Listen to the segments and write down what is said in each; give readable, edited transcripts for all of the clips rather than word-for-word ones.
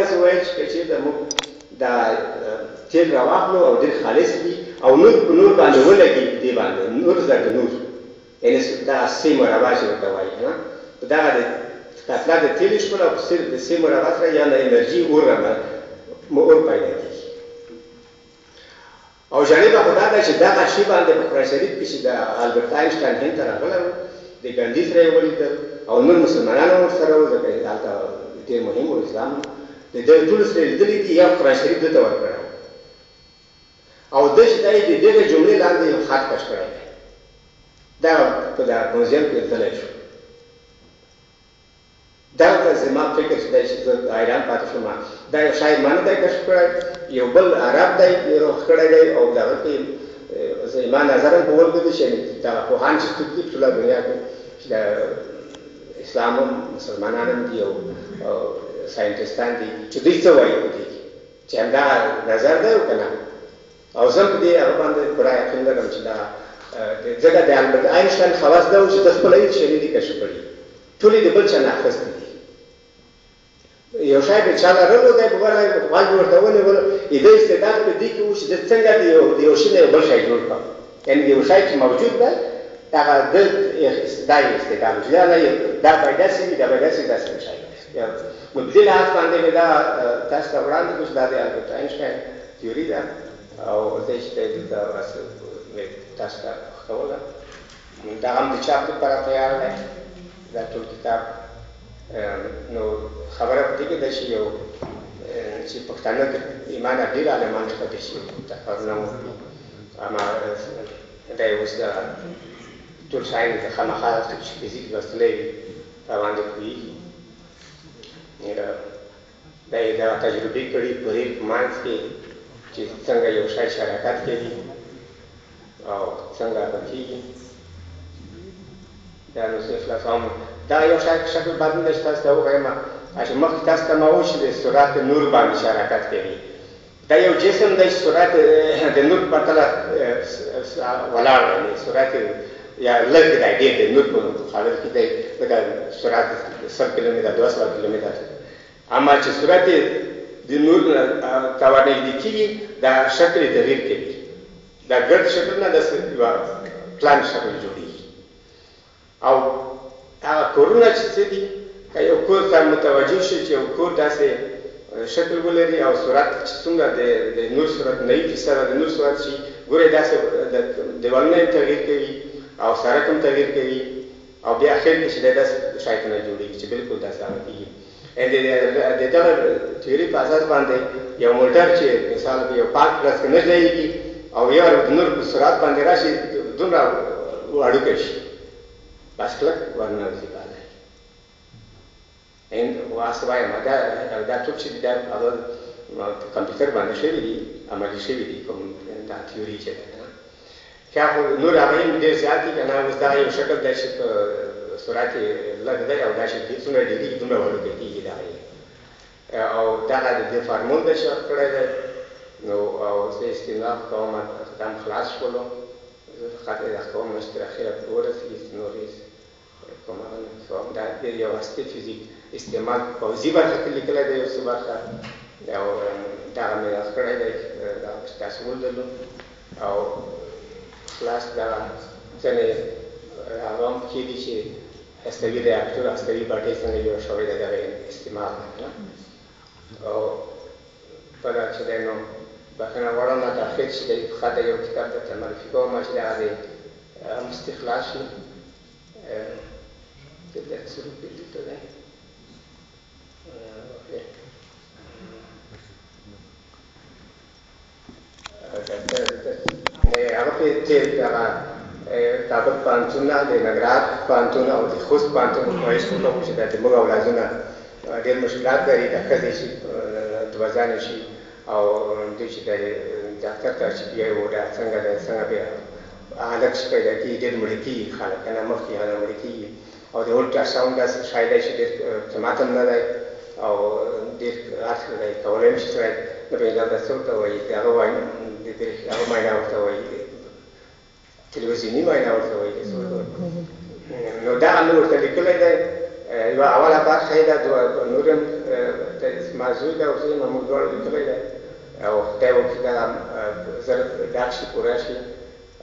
داسې وایي چې که چېرته موږ دا تیل راواخلو او ډېر خالص وي او نور په نور باندې ولګي په دې باندې نور ذکر نور یعنې دا سي مربع چې ورته وایي په دغه د کتله د تیل شپل او د سي مربع سره یا د انرژي اور پیدا کېږي او جالبه خو دا ده چې دغه شي باندې په قرآن شریف کې چې د البرت آینشټاین هند ته راغلی و د ګاندي سره یې ولیدل او نور مسلمانان هم ورسره وو ځکه هلته ډېر مهم و اسلام د ده ټولو سره لیدلي دي یا قرآن شریف ده ته ورکړی او ده چې دا یې د دغې جملې لاندې یو خط کش کړی دی دا په دا موزیم کې لیدلی شو دا زما فکر چې دی چې زه حیران پاتې شوم دا یو شاید ما نه دی کشف کړی یو بل عرب دی روغ کړی دی او دغه کې زما نظر هم په ولګېده چې دغه پوهان چې څوک دي په ټوله دنیا کې چې د اسلام هم مسلمانان هم دي او ساینټسټان دي چې دوی څه وایي په دې کې چې همدغه نظر دی او که نه او زه په دې هغه باندې پوره یقین لرم چې دا ځکه د البرت آینشټاین خواص دا و چې د خپله هېڅ شی نه دي کشف کړي ټول یې د بل چا نه اخیستی دي یو شی د چا لرلو دی په غاړه غوږ ورته ونیول د ده استعداد په دې کې و چې د څنګه د یو شي نه یو بل شی جوړ کړه یعنې د یو شی چې موجود دی هغه د دا یې استعداد و چې دا پیدا شوي دا پیدا شوي داسې شی نو په دې لحاظ باندې مې دا تاسو ته وړاندې کړو چې دا د البرت آینشټاین تیوري ده او زه چې دی دلته تاسو ته ښووله دا هم د چاپ لپاره تیار دی دا ټول کتاب نو خبره په دې کې ده چې یو چې پښتانه ایمانه ډېر عالمان شته دي چې کارونه وکړي اما دا یې اوس د ټول شیان د خامخا چې فزیک لوستلی وي باندې پوهېږي دا یې دغه تجربې کړي په ریل په منځ کې چې څنګه یو شی حرکت کوي او څنګه هغه کېږي دا نو صرف لفهم دا یو شکل بدل دی چې تاسو ته وښیم چې مخکې تاسو ته ما وویل چې د سرعت نور باندې چې حرکت کوي دا یو جسم دی چې سرعت د نور په پرتله ولاړ دی سرعت یا لږ دی ډېر دی نور په مقابل کې دی لکه سرعت 100 کیلومتر 200 کیلومتر اما چې سرعت د نور ته ورنږدې کېږي دا شکل یې تغیر کوي دا ګرد شکل نه داسې یوه پلان شکل جوړېږي او هغه کورونه چې څه دي که یو کور ته متوجه شي چې یو کور داسې شکل ولري او سرعت چې څومره د نور سرعت 90% د نور سرعت شي ګورئ داسې دیوالونه یې تغیر کوي او سړک هم تغیر کوي او بیا اخر کې چې دی داسې شیطونه جوړېږي چې بلکل داسې هغه کېږي د دغه تیوري په اساس باندې یو موټر چې مثال په یو پارک پلس کې نه ځایږي او یو د نور په سرعت باندې راشي دومره وړوکی شي بس کلک ورننوځي باندې واسه وایم دا ټول چې دي دا هغه په کمپیوټر باندې شوي دي عملي شوي دي کوم دا تیوري چې ده که خو نور هغه یې ډېر زیات دي که نه اوس دا یو شکل دی چې په سرعت یې لږ دی او دا چې څومره ډېرېږي دومره وړوکی کېږي دغه یې او دغه د دې فارمول دی چې کړی دی نو او زه استناد کوم دا هم خلاص شولو زه فقط ادا کوم چې تر اخره پورې ورسېږي نور هېڅ کوم هغه نه کوم دا ډېر یو هستې فزیک استعمال پوځي برخه کې لیکلی دی یو څه برخه او دغه مې یاد کړی دی دا تاسو ولولو او خلاص دغه ځینې هغه هم پکې دي چې هستوي ریاکټور هستوي بټۍ څنګه جوړ شوی دی دغه استعمال او په دا چې دی نو بخښنه غواړم دا تاخیر چې دی خاطر یو کتاب درته معرفي کوم چې دغه دی مستخلاص شي دلته سروپ یې دلته دی هغه پې دغه کابل پوهنتون نه د ننګرهار پوهنتون او د خوست پوهنتون خواهش وکړو چې دا زموږ اولادونه ډېر مشکلات لري د ښځې شي دوه ځانې شي او دوی چې د ډاکټر ته چې بیا یې وډه څنګه دی څنګه بیا هلک چې پیدا کېږي ډېر مړه کېږي خلک که نه مخکې هغه مړه کېږي او د الټراساونډ داسې شی دی چې ډېر قیمت هم نه دی او ډېر اړخ دی کولی هم شي سړی نه پوهېږم دا څه ورته وایي د هغه هغه معاینه ورته وایي تلویزیوني معاینه ورته وایي نو دغه مې ورته لیکلی دی یوه اوله برخه یې ده نور هم زما زوی ده او زه یم موږ دواړو لیکلی دی او خدای وکړي دغه زر ډک شي پوره شي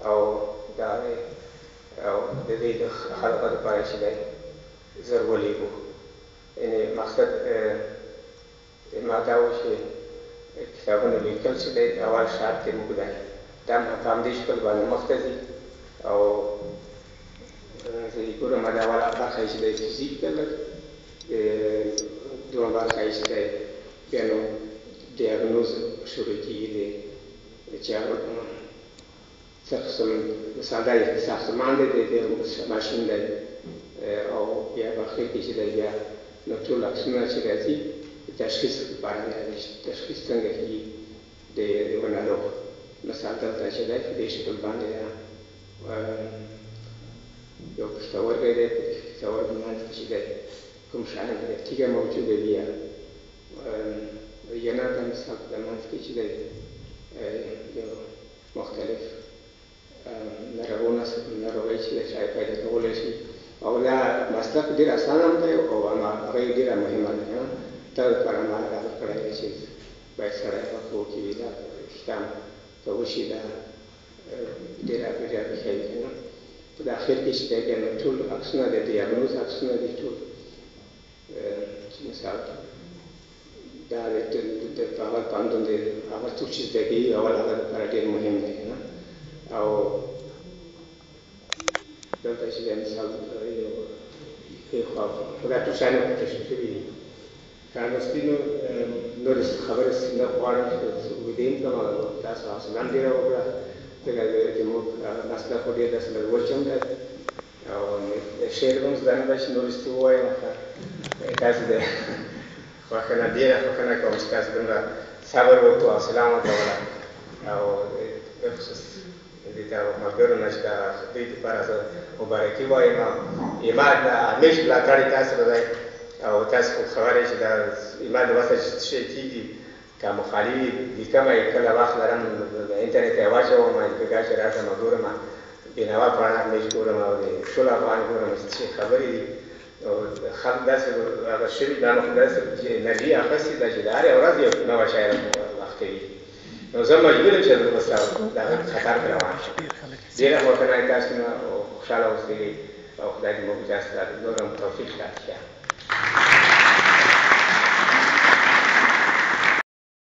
او دغه دی او د دې د خلکو دپاره چې دی زر ولیږو یعنې مقصد ما دا و چې کتابونه لیکل چې دی اول شرط یې موږ دی دا په همدې شکل باندې مخته ځي او زه یې ګورم د اوله برخه یې چې دی فزیک ده لږ دویمه برخه یې چې دی بیا نو دیاګنوز شروع کېږي دی چې هغه څه قسم مثال دا ساختمان دی د ماشین دی او بیا په اخر کې چې دی بیا نو ټول عکسونه چې راځي د تشخیص لپاره دی تشخیص څنګه کېږي د یوه ناروغ مثال دلته چې دی په دې شکل باندې دی یو پښتورګی دی په پښتورګي منځ کې چې دی کوم شیان دی تیږه موجوده وي یا ینه د مثال په منځ کې چې دی یو مختلف ناروغۍ چې دی شاید پیدا کولی شي او دا مسلک ډېر اسانه هم دی او هغه یې ډېره مهمه ده تا دپاره ما هغه کړی دی چې باید سړی په کور کې وي دا احکام که وشي دا ډېره ښه وي که نه په د اخر کې چې دی بیا نو ټول عکسونه د دیاګنوز عکسونه دي ټول چې مثال دا د هغه پوهنتون دی هغه څوک چې زده کوي اول هغه دپاره ډېر مهم دی که نه او دلته چې دی مثال یو ښې خوا خو دا ټول شیان ورته تشریح شوي دي کاغذي نورې خبرې نه غواړم چې اوږدې هم کړم تاسو حوصله هم ډېره وکړه ځکه زموږ مسله خو ډېر داسې لږ وچ هم دی او شعر به هم زده نه ده چې نورستي ووایم تاسو د خوښه نه ډېره خوښه نه کوم چې تاسو دومره صبر وکړو حوصله هم وکړله او بخصوص دې ته ملګرو نه چې د دوی دپاره زه مبارکي وایم ایمان همیش ملاتړ یې تاسو به دی او تاسو خو خبره چې دا ایمان د وسه چې څه شی کېږي که مخالف لیکمه یې کله وخت لرم د انټرنېټ ته یې واچوم کېږه چې راشم ګورم بېنوا پاڼه همیش ګورم او د ټول افغان ګورم چې څه خبرې دي او خلک داسې هغه شوي دا نو داسې انرژي اخیستې ده چې د هرې ورځ یو نوی شی وخت کوي نو زه مجبور یم چې زه به ستا د هغه خطر ته روان شم ډېره خوښنه یې تاسو نه او خوشحاله اوسئ او خدای دې موږ تاسو ته نور هم توفیق راکړي